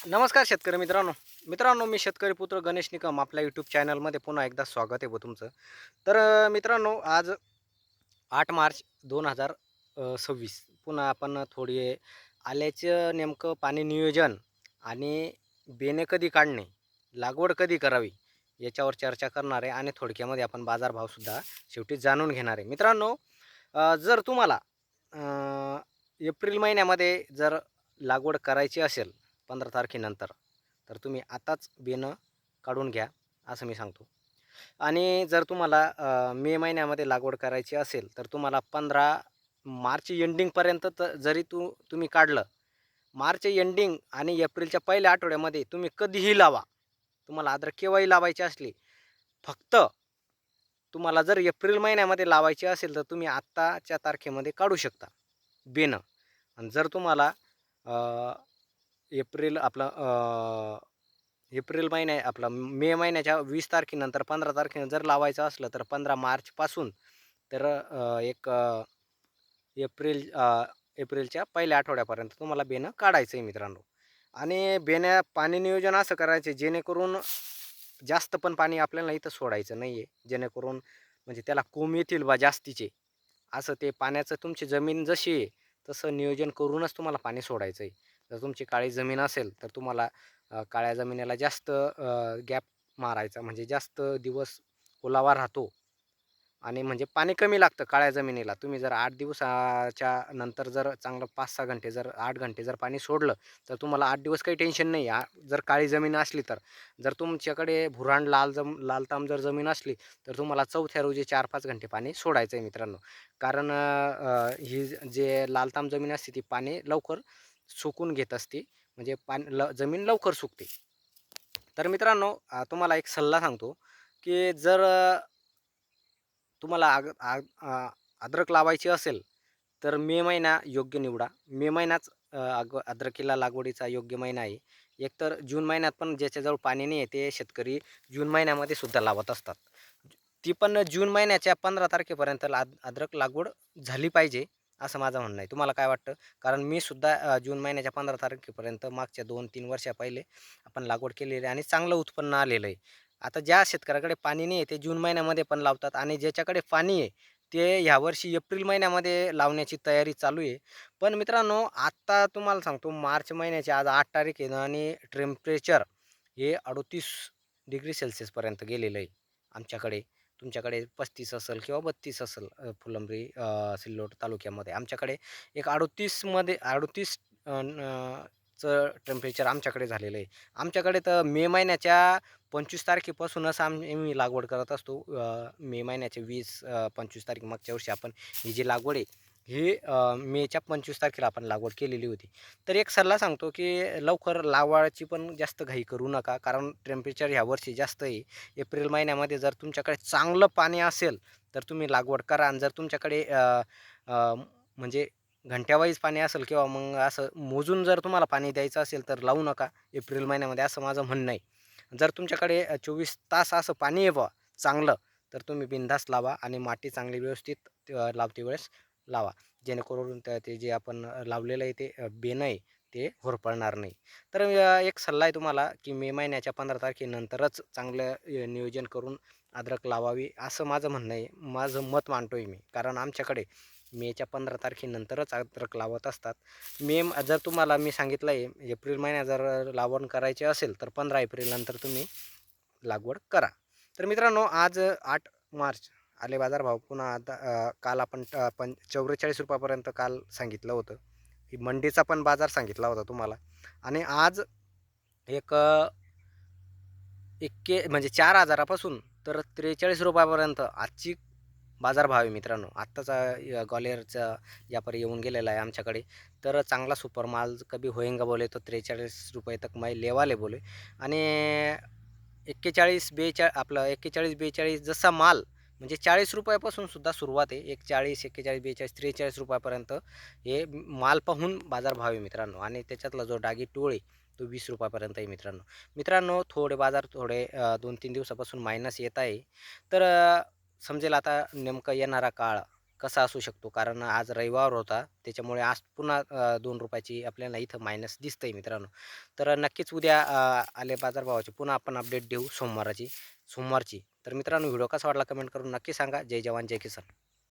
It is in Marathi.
नमस्कार शेतकरी मित्रांनो मी शेतकरी पुत्र गणेश निकम आपल्या यूट्यूब चॅनलमध्ये पुन्हा एकदा स्वागत आहे तुमचं. तर मित्रांनो आज 8 मार्च 2026 पुन्हा आपण थोडी आल्याचं नेमकं पाणी नियोजन आणि बेणे कधी काढणे, लागवड कधी करावी याच्यावर चर्चा करणार आहे आणि थोडक्यामध्ये आपण बाजारभावसुद्धा शेवटी जाणून घेणार आहे. मित्रांनो, जर तुम्हाला एप्रिल महिन्यामध्ये जर लागवड करायची असेल 15 तारखेनंतर, तर तुम्ही आताच बियाणं काढून घ्या, असं मी सांगतो. आणि जर तुम्हाला मे महिन्यामध्ये लागवड करायची असेल, तर तुम्हाला 15 मार्च एंडिंगपर्यंत जरी तुम्ही काढलं, मार्च एंडिंग आणि एप्रिलच्या पहिल्या आठवड्यामध्ये तुम्ही कधीही लावा. तुम्हाला अद्रक केव्हाही लावायची असली, फक्त तुम्हाला जर एप्रिल महिन्यामध्ये लावायची असेल, तर तुम्ही आत्ताच्या तारखेमध्ये काढू शकता बेनं. आणि जर तुम्हाला एप्रिल आपला एप्रिल महिन्या आपला मे महिन्याच्या 20 तारखेनंतर 15 तारखेनं जर लावायचं असलं, तर 15 मार्चपासून तर एप्रिल एप्रिलच्या पहिल्या आठवड्यापर्यंत तुम्हाला बेणं काढायचं आहे मित्रांनो. आणि पाणी नियोजन असं करायचं जेणेकरून जास्त पण पाणी आपल्याला इथं सोडायचं नाही आहे. जेणेकरून म्हणजे त्याला कोंब येतील बा जास्तीचे. असं ते पाण्याचं तुमची जमीन जशी आहे, तसं नियोजन करूनच तुम्हाला पाणी सोडायचं आहे. जर तुमची काळी जमीन असेल, तर तुम्हाला काळ्या जमिनीला जास्त गॅप मारायचा म्हणजे जास्त दिवस ओलावा राहतो आणि म्हणजे पाणी कमी लागतं काळ्या जमिनीला. तुम्ही जर 8 दिवसाच्या नंतर जर चांगलं 5-6 घंटे जर 8 घंटे जर पाणी सोडलं, तर तुम्हाला 8 दिवस काही टेन्शन नाही. जर काळी जमीन असली तर. जर तुमच्याकडे भुराण लालताम जर जमीन असली, तर तुम्हाला चौथ्या रोजी 4-5 घंटे पाणी सोडायचं आहे मित्रांनो. कारण ही जे लालताम जमीन असते ती पाणी लवकर सुकून घेत असते. म्हणजे जमीन लवकर सुकते. तर मित्रांनो, तुम्हाला एक सल्ला सांगतो, की जर तुम्हाला अद्रक लावायची असेल, तर मे महिना योग्य निवडा. मे महिनाच अद्रकीला लागवडीचा योग्य महिना आहे. एकतर जून महिन्यात पण ज्याच्याजवळ पाणी नाही आहे, ते शेतकरी जून महिन्यामध्ये सुद्धा लावत असतात. ती पण जून महिन्याच्या 15 तारखेपर्यंत अद्रक लागवड झाली पाहिजे, असं माझं म्हणणं आहे. तुम्हाला काय वाटतं? कारण मी सुद्धा जून महिन्याच्या 15 तारखेपर्यंत मागच्या 2-3 वर्षा पहिले आपण लागवड केलेली आहे आणि चांगलं उत्पन्न आलेलं आहे. आता ज्या शेतकऱ्याकडे पाणी नाही आहे, ते जून महिन्यामध्ये पण लावतात आणि ज्याच्याकडे पाणी आहे, ते ह्यावर्षी एप्रिल महिन्यामध्ये लावण्याची तयारी चालू आहे. पण मित्रांनो, आत्ता तुम्हाला सांगतो मार्च महिन्याची आज 8 तारीख आहे आणि टेम्परेचर हे 38 डिग्री सेल्सिअसपर्यंत गेलेलं आहे आमच्याकडे. तुमच्याकडे 35 असेल किंवा 32 असेल फुलंब्री सिल्लोड तालुक्यामध्ये. आमच्याकडे एक 38 चं टेम्परेचर आमच्याकडे झालेलं आहे. आमच्याकडे तर मे महिन्याच्या 25 तारखेपासूनच आम्ही लागवड करत असतो. मे महिन्याचे 20-25 तारीख मागच्या वर्षी आपण ही जी लागवड आहे, ही मेच्या 25 तारखेला आपण लागवड केलेली होती. तर एक सल्ला सांगतो, की लवकर लावायची पण जास्त घाई करू नका. कारण टेम्परेचर ह्यावर्षी जास्त आहे. एप्रिल महिन्यामध्ये जर तुमच्याकडे चांगलं पाणी असेल, तर तुम्ही लागवड करा आणि जर तुमच्याकडे अ, म्हणजे घंट्यावाईज पाणी असेल किंवा मग असं मोजून जर तुम्हाला पाणी द्यायचं असेल, तर लावू नका एप्रिल महिन्यामध्ये, असं माझं म्हणणं आहे. जर तुमच्याकडे 24 तास असं पाणी आहे बुवा चांगलं, तर तुम्ही बिनधास्त लावा आणि माती चांगली व्यवस्थित लावते वेळेस लावा. जेणेकरून ते जे आपण लावलेलं आहे ते बेणं आहे ते होरपळणार नाही. तर एक सल्ला आहे तुम्हाला, की मे महिन्याच्या 15 तारखेनंतरच चांगलं नियोजन करून अद्रक लावावी, असं माझं म्हणणं आहे. माझं मत मांडतोय मी. कारण आमच्याकडे मेच्या 15 तारखेनंतरच अद्रक लावत असतात. जर तुम्हाला मी सांगितलं आहे, एप्रिल महिन्यात जर लागवड करायची असेल, तर 15 एप्रिलनंतर तुम्ही लागवड करा. तर मित्रांनो, आज 8 मार्च आले बाजारभाव पुन्हा आता काल आपण 44 रुपयापर्यंत काल सांगितलं होतं. ही मंडीचा पण बाजार सांगितला होता तुम्हाला आणि आज एक म्हणजे 4,000 पासून तर 43 रुपयापर्यंत आजची बाजारभाव आहे मित्रांनो. आत्ताचा ग्वालियरचा व्यापारी येऊन गेलेला आहे आमच्याकडे. तर चांगला सुपर माल कभी होएगा बोले तो 43 रुपये तक मैं ले वाले बोले आणि 41-42 जसा माल म्हणजे 40 रुपयापासून सुद्धा सुरुवात आहे. 41, 41, 42, 43 रुपयापर्यंत हे माल पाहून बाजारभाव आहे मित्रांनो आणि त्याच्यातला जो डागी टोळ आहे तो 20 रुपयापर्यंत आहे मित्रांनो. मित्रांनो, थोडे 2-3 दिवसापासून मायनस येत आहे. तर समजेल आता नेमका येणारा काळ कसा असू शकतो? कारण आज रविवार होता, त्याच्यामुळे आज पुन्हा ₹2 आपल्याला इथं मायनस दिसतंय मित्रांनो. तर नक्कीच उद्या आले बाजारभावाची पुन्हा आपण अपडेट देऊ सोमवारची. तर मित्रांनो व्हिडिओ कसा वाटला कमेंट करून नक्की सांगा. जय जवान, जय किसान.